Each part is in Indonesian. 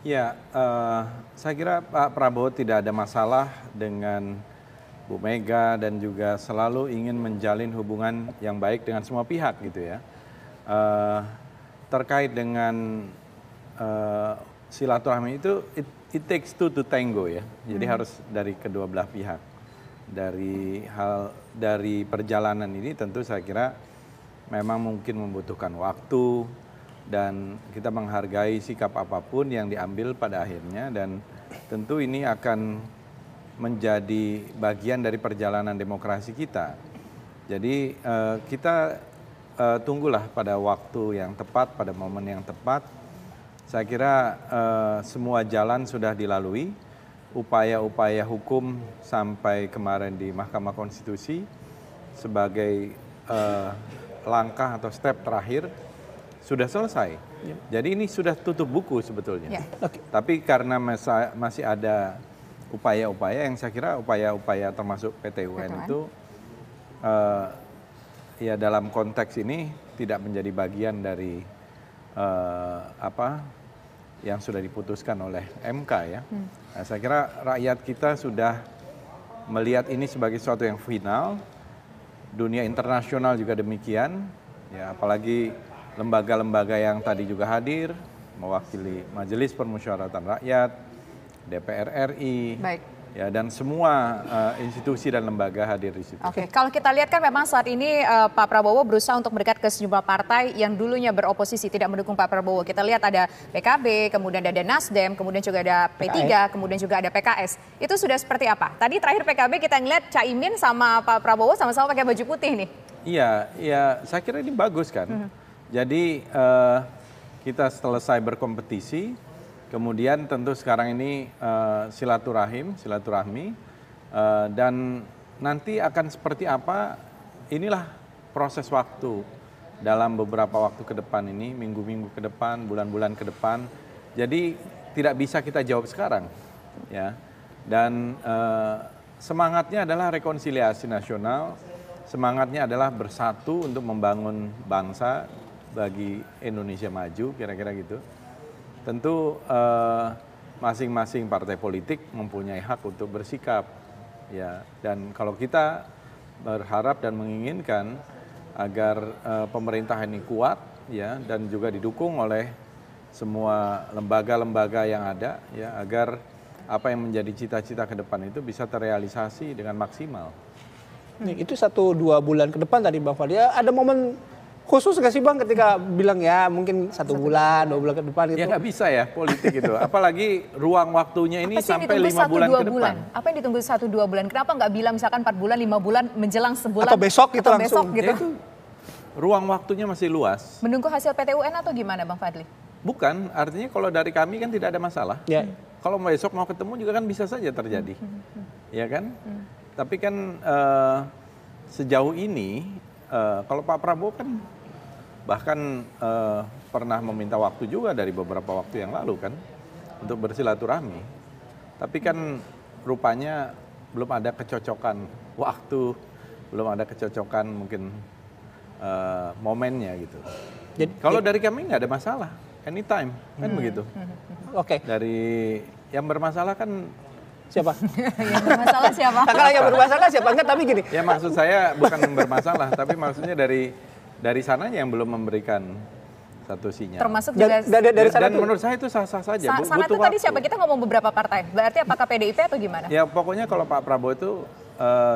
Ya, saya kira Pak Prabowo tidak ada masalah dengan Bu Mega dan juga selalu ingin menjalin hubungan yang baik dengan semua pihak gitu ya. Eh, Terkait dengan silaturahmi itu, it takes two to tango ya. Jadi harus dari kedua belah pihak. Dari perjalanan ini tentu saya kira memang mungkin membutuhkan waktu dan kita menghargai sikap apapun yang diambil pada akhirnya dan tentu ini akan menjadi bagian dari perjalanan demokrasi kita. Jadi kita tunggulah pada waktu yang tepat, pada momen yang tepat. Saya kira semua jalan sudah dilalui, upaya-upaya hukum sampai kemarin di Mahkamah Konstitusi sebagai langkah atau step terakhir sudah selesai. Jadi ini sudah tutup buku sebetulnya. Tapi karena masih ada upaya-upaya yang saya kira upaya-upaya termasuk PT UN itu ya dalam konteks ini tidak menjadi bagian dari apa yang sudah diputuskan oleh MK ya. Nah, saya kira rakyat kita sudah melihat ini sebagai sesuatu yang final. Dunia internasional juga demikian, ya apalagi lembaga-lembaga yang tadi juga hadir, mewakili Majelis Permusyawaratan Rakyat, DPR RI, ya dan semua institusi dan lembaga hadir di situ. Oke, kalau kita lihat kan memang saat ini Pak Prabowo berusaha untuk mendekat ke sejumlah partai yang dulunya beroposisi tidak mendukung Pak Prabowo. Kita lihat ada PKB, kemudian ada Nasdem, kemudian juga ada P3, kemudian juga ada PKS. Itu sudah seperti apa? Tadi terakhir PKB kita ngeliat Caimin sama Pak Prabowo sama-sama pakai baju putih nih. Iya, saya kira ini bagus kan. Jadi kita selesai berkompetisi. Kemudian tentu sekarang ini silaturahmi, dan nanti akan seperti apa, inilah proses waktu dalam beberapa waktu ke depan ini, minggu-minggu ke depan, bulan-bulan ke depan. Jadi tidak bisa kita jawab sekarang, ya. Dan semangatnya adalah rekonsiliasi nasional, semangatnya adalah bersatu untuk membangun bangsa bagi Indonesia maju, kira-kira gitu. Tentu masing-masing partai politik mempunyai hak untuk bersikap, ya. Dan kalau kita berharap dan menginginkan agar pemerintah ini kuat, ya, dan juga didukung oleh semua lembaga-lembaga yang ada, ya, agar apa yang menjadi cita-cita ke depan itu bisa terrealisasi dengan maksimal. Itu 1-2 bulan ke depan tadi Bang Fadli, ada momen khusus nggak sih Bang ketika bilang ya mungkin 1 bulan, 2 bulan ke depan gitu? Ya nggak bisa ya politik itu, apalagi ruang waktunya ini sampai 5 bulan ke depan. Apa yang ditunggu 1-2 bulan? Kenapa nggak bilang misalkan 4 bulan, 5 bulan menjelang sebulan? Atau besok gitu langsung? Ya itu, ruang waktunya masih luas. Menunggu hasil PT UN atau gimana Bang Fadli? Bukan, artinya kalau dari kami kan tidak ada masalah. Ya. Kalau besok mau ketemu juga kan bisa saja terjadi, ya kan? Tapi kan sejauh ini kalau Pak Prabowo kan bahkan pernah meminta waktu juga dari beberapa waktu yang lalu kan untuk bersilaturahmi. Tapi kan rupanya belum ada kecocokan waktu, belum ada kecocokan mungkin momennya gitu. Jadi, kalau dari kami nggak ada masalah, anytime kan begitu. Oke. Dari yang bermasalah kan siapa? Yang bermasalah siapa? Kalau yang bermasalah siapa? Enggak, tapi gini. Ya maksud saya bukan yang bermasalah, tapi maksudnya dari sananya yang belum memberikan satu sinyal. Termasuk juga dari sana dan menurut saya itu sah-sah saja. Sana itu tadi siapa? Kita ngomong beberapa partai. Berarti apakah PDIP atau gimana? Ya pokoknya kalau Pak Prabowo itu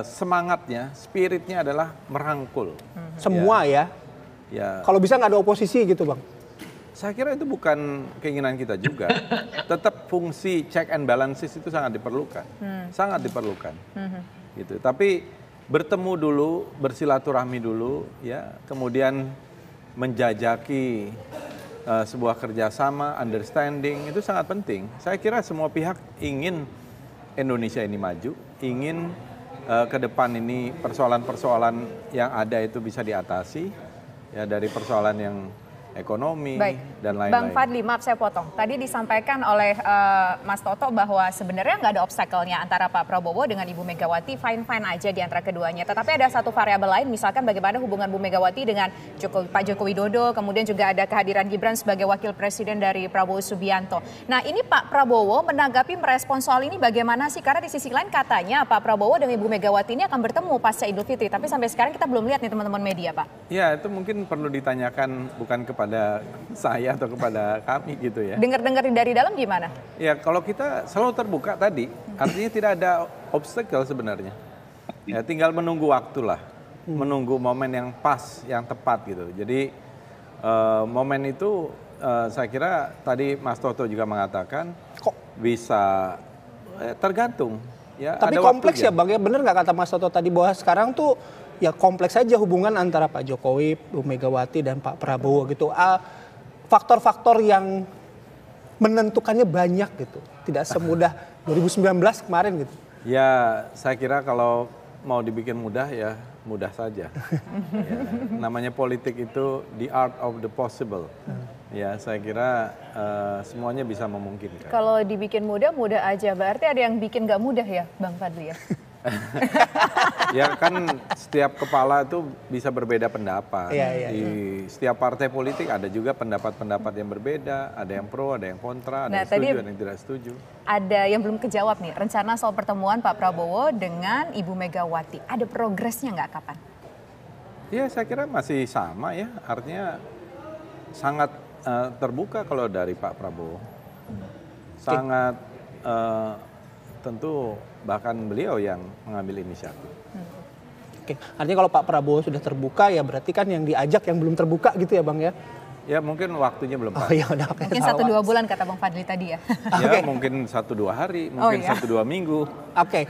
semangatnya, spiritnya adalah merangkul. Semua ya. Kalau bisa nggak ada oposisi gitu Bang. Saya kira itu bukan keinginan kita juga. Tetap fungsi check and balances itu sangat diperlukan. Sangat diperlukan. Gitu. Tapi bertemu dulu, bersilaturahmi dulu, ya, kemudian menjajaki sebuah kerjasama, understanding itu sangat penting. Saya kira semua pihak ingin Indonesia ini maju, ingin ke depan ini persoalan-persoalan yang ada itu bisa diatasi, ya dari persoalan yang ekonomi, Baik, dan lain-lain. Bang Fadli, maaf saya potong. Tadi disampaikan oleh Mas Toto bahwa sebenarnya nggak ada obstacle-nya antara Pak Prabowo dengan Ibu Megawati, fine-fine aja di antara keduanya. Tetapi ada satu variabel lain, misalkan bagaimana hubungan Bu Megawati dengan Pak Joko Widodo, kemudian juga ada kehadiran Gibran sebagai wakil presiden dari Prabowo Subianto. Nah ini Pak Prabowo menanggapi merespons soal ini bagaimana sih? Karena di sisi lain katanya Pak Prabowo dengan Ibu Megawati ini akan bertemu pasca Idul Fitri. Tapi sampai sekarang kita belum lihat nih teman-teman media, Pak. Ya, itu mungkin perlu ditanyakan bukan kepada saya atau kepada kami gitu ya. Dengar-dengar dari dalam gimana? Ya, kalau kita selalu terbuka tadi, artinya tidak ada obstacle sebenarnya. Ya, tinggal menunggu waktu lah, menunggu momen yang pas, yang tepat gitu. Jadi momen itu saya kira tadi Mas Toto juga mengatakan Kok bisa tergantung. Ya, tapi ada kompleks waktunya. ya Bang ya, bener nggak kata Mas Toto tadi bahwa sekarang tuh ya kompleks saja hubungan antara Pak Jokowi, Bu Megawati dan Pak Prabowo gitu. Faktor-faktor yang menentukannya banyak gitu. Tidak semudah 2019 kemarin gitu. Ya, saya kira kalau mau dibikin mudah ya mudah saja. Ya, namanya politik itu the art of the possible. Ya, saya kira semuanya bisa memungkinkan. Kalau dibikin mudah, mudah aja. Berarti ada yang bikin nggak mudah ya, Bang Fadli ya? Ya kan setiap kepala itu bisa berbeda pendapat. Iya. Di setiap partai politik ada juga pendapat-pendapat yang berbeda. Ada yang pro, ada yang kontra, ada Nah, yang setuju, tadi- ada yang tidak setuju. Ada yang belum kejawab nih, rencana soal pertemuan Pak Prabowo dengan Ibu Megawati. Ada progresnya nggak kapan? Ya saya kira masih sama ya. Artinya sangat terbuka kalau dari Pak Prabowo. Sangat tentu bahkan beliau yang mengambil inisiatif. Oke, artinya kalau Pak Prabowo sudah terbuka ya berarti kan yang diajak yang belum terbuka gitu ya Bang ya? Ya mungkin waktunya belum Oh pas. ya udah oke. Mungkin 1-2 bulan kata Bang Fadli tadi ya. Ya mungkin 1-2 hari, mungkin iya. 1-2 minggu. Oke.